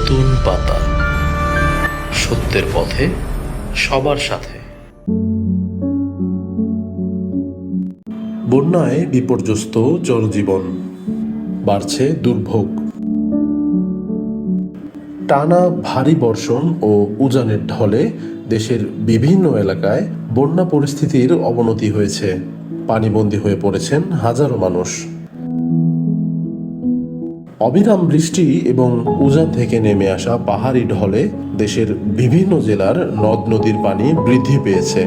নতুন পাতা, সত্যের পথে সবার সাথে। বন্যায় বিপর্যস্ত জনজীবন, বাড়ছে দুর্ভোগ। টানা ভারী বর্ষণ ও উজানের ঢলে দেশের বিভিন্ন এলাকায় বন্যা পরিস্থিতির অবনতি হয়েছে। পানিবন্দী হয়ে পড়েছেন হাজারো মানুষ। অবিরাম বৃষ্টি এবং উজান থেকে নেমে আসা পাহাড়ি ঢলে দেশের বিভিন্ন জেলার নদ নদীর পানি বৃদ্ধি পেয়েছে।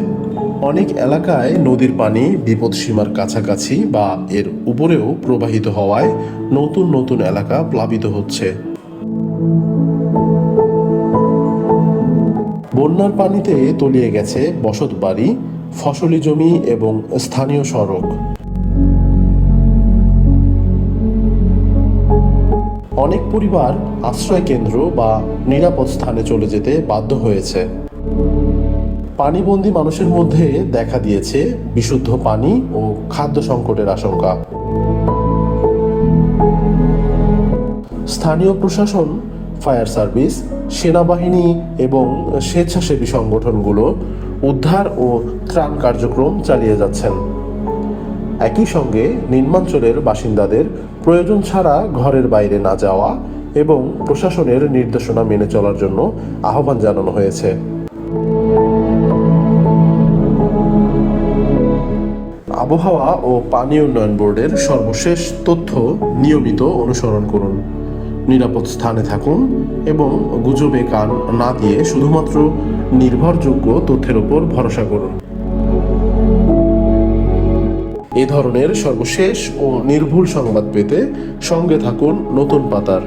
অনেক এলাকায় নদীর পানি বিপদসীমার কাছাকাছি বা এর উপরেও প্রবাহিত হওয়ায় নতুন নতুন এলাকা প্লাবিত হচ্ছে। বন্যার পানিতে তলিয়ে গেছে বসতবাড়ি, ফসলি জমি এবং স্থানীয় সড়ক। অনেক পরিবার আশ্রয় কেন্দ্র বা নিরাপদ স্থানে চলে যেতে বাধ্য হয়েছে। পানিবন্দী মানুষের মধ্যে দেখা দিয়েছে বিশুদ্ধ পানি ও খাদ্য সংকটের আশঙ্কা। স্থানীয় প্রশাসন, ফায়ার সার্ভিস, সেনাবাহিনী এবং স্বেচ্ছাসেবী সংগঠনগুলো উদ্ধার ও ত্রাণ কার্যক্রম চালিয়ে যাচ্ছেন। একই সঙ্গে নিম্নাঞ্চলের বাসিন্দাদের প্রয়োজন ছাড়া ঘরের বাইরে না যাওয়া এবং প্রশাসনের নির্দেশনা মেনে চলার জন্য আহ্বান জানানো হয়েছে। আবহাওয়া ও পানি উন্নয়ন বোর্ডের সর্বশেষ তথ্য নিয়মিত অনুসরণ করুন। নিরাপদ স্থানে থাকুন এবং গুজবে কান না দিয়ে শুধুমাত্র নির্ভরযোগ্য তথ্যের উপর ভরসা করুন। এ ধরনের সর্বশেষ ও নির্ভুল সংবাদ পেতে সঙ্গে থাকুন নতুন পাতার।